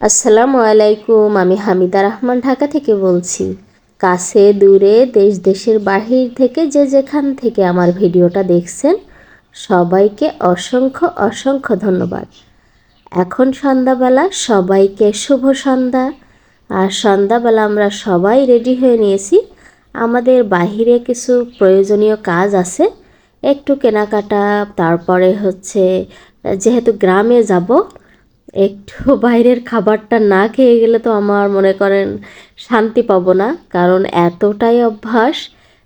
আসসালামু আলাইকুম। আমি হামিদা রহমান ঢাকা থেকে বলছি। কাছে দূরে দেশ দেশের বাহির থেকে যে যেখান থেকে আমার ভিডিওটা দেখছেন সবাইকে অসংখ্য অসংখ্য ধন্যবাদ। এখন সন্ধ্যাবেলা, সবাইকে শুভ সন্ধ্যা। আর সন্ধ্যাবেলা আমরা সবাই রেডি হয়ে নিয়েছি। আমাদের বাহিরে কিছু প্রয়োজনীয় কাজ আছে, একটু কেনাকাটা, তারপরে হচ্ছে যেহেতু গ্রামে যাব, একটু বাইরের খাবারটা না খেয়ে গেলে তো আমার মনে করেন শান্তি পাবো না। কারণ এতটাই অভ্যাস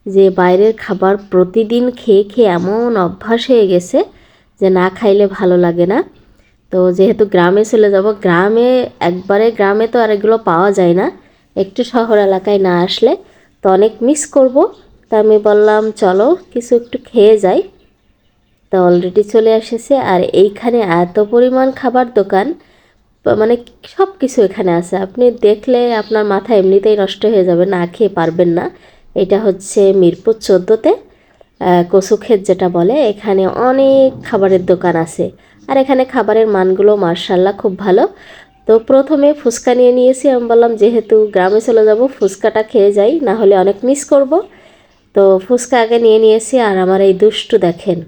যে বাইরের খাবার প্রতিদিন খেয়ে খেয়ে এমন অভ্যাস হয়ে গেছে যে না খাইলে ভালো লাগে না। তো যেহেতু গ্রামে চলে যাব, গ্রামে তো আর এগুলো পাওয়া যায় না, একটু শহর এলাকায় না আসলে তো অনেক মিস করব। তা আমি বললাম চলো কিছু একটু খেয়ে যাই। তো অলরেডি চলে এসেছে, আর এইখানে এত পরিমাণ খাবার দোকান, মানে সব কিছু এখানে আছে। আপনি দেখলে আপনার মাথা এমনিতেই নষ্ট হয়ে যাবে, না খেয়ে পারবেন না। এটা হচ্ছে মিরপুর 14-তে কচুক্ষেত যেটা বলে, এখানে অনেক খাবারের দোকান আছে। আর এখানে খাবারের মানগুলো মার্শাল্লাহ খুব ভালো। তো প্রথমে ফুচকা নিয়ে নিয়েছি। আমি বললাম যেহেতু গ্রামে চলে যাব ফুচকাটা খেয়ে যাই, না হলে অনেক মিস করব। তো ফুচকা আগে নিয়ে নিয়েছি। আর আমার এই দুষ্টু দেখেন,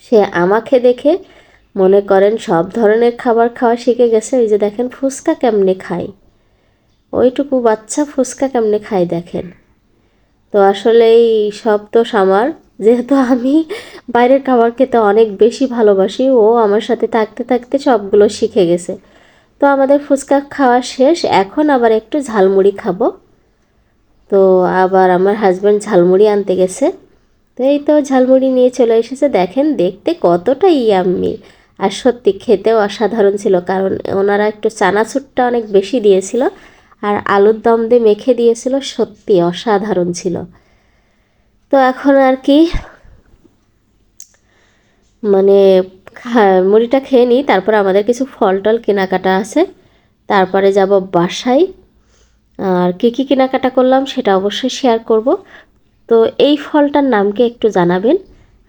সে আমাকে দেখে মনে করেন সব ধরনের খাবার খাওয়া শিখে গেছে। এই যে দেখেন ফুচকা কেমনে খায়, ওইটুকু বাচ্চা ফুচকা কেমনে খায় দেখেন। তো আসলে এই সব দোষ আমার, যেহেতু আমি বাইরের খাবার খেতে অনেক বেশি ভালোবাসি, ও আমার সাথে থাকতে থাকতে সবগুলো শিখে গেছে। তো আমাদের ফুচকা খাওয়া শেষ, এখন আবার একটু ঝালমুড়ি খাবো। তো আবার আমার হাজব্যান্ড ঝালমুড়ি আনতে গেছে। তো এই তো ঝালমুড়ি নিয়ে চলে এসেছে, দেখেন দেখতে কতটা ইয়াম্মি। আর সত্যি খেতেও অসাধারণ ছিল, কারণ ওনারা একটু চানাচুরটা অনেক বেশি দিয়েছিল আর আলুর দম দিয়ে মেখে দিয়েছিল, সত্যি অসাধারণ ছিল। তো এখন আর কি, মানে মুড়িটা খেয়ে নিই, তারপর আমাদের কিছু ফল টল কেনাকাটা আছে, তারপরে যাব বাসায়। আর কী কী কেনাকাটা করলাম সেটা অবশ্যই শেয়ার করব। তো এই ফলটার নাম কি একটু জানাবেন।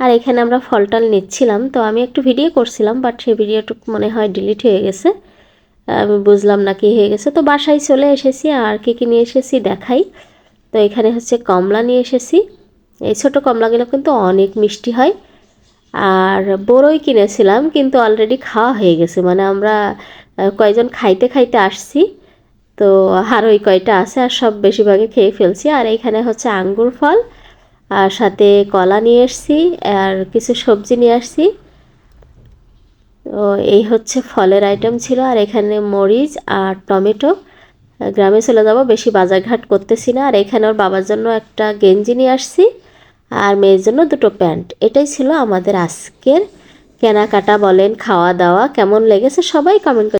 আর এখানে আমরা ফলটাল নিচ্ছিলাম, তো আমি একটু ভিডিও করছিলাম, বাট সেই ভিডিওটুকু মনে হয় ডিলিট হয়ে গেছে, আমি বুঝলাম না কি হয়ে গেছে। তো বাসায় চলে এসেছি, আর কী কী নিয়ে এসেছি দেখাই। তো এখানে হচ্ছে কমলা নিয়ে এসেছি। এই ছোটো কমলাগুলো কিন্তু অনেক মিষ্টি হয়। আর বড়ই কিনেছিলাম, কিন্তু অলরেডি খাওয়া হয়ে গেছে, মানে আমরা কয়েকজন খাইতে খাইতে আসছি, তো আর ওই কয়টা আছে, আর সব বেশিরভাগই খেয়ে ফেলছি। আর এইখানে হচ্ছে আঙ্গুর ফল, আর সাথে কলা নিয়ে এসছি, আর কিছু সবজি নিয়ে আসছি। তো এই হচ্ছে ফলের আইটেম ছিল। আর এখানে মরিচ আর টমেটো। গ্রামে চলে যাব, বেশি বাজারঘাট করতেছি না। আর এখানে ওর বাবার জন্য একটা গেঞ্জি নিয়ে আসছি, আর মেয়ের জন্য দুটো প্যান্ট। এটাই ছিল আমাদের আজকের কেনাকাটা। বলেন খাওয়া দাওয়া কেমন লেগেছে সবাই কমেন্ট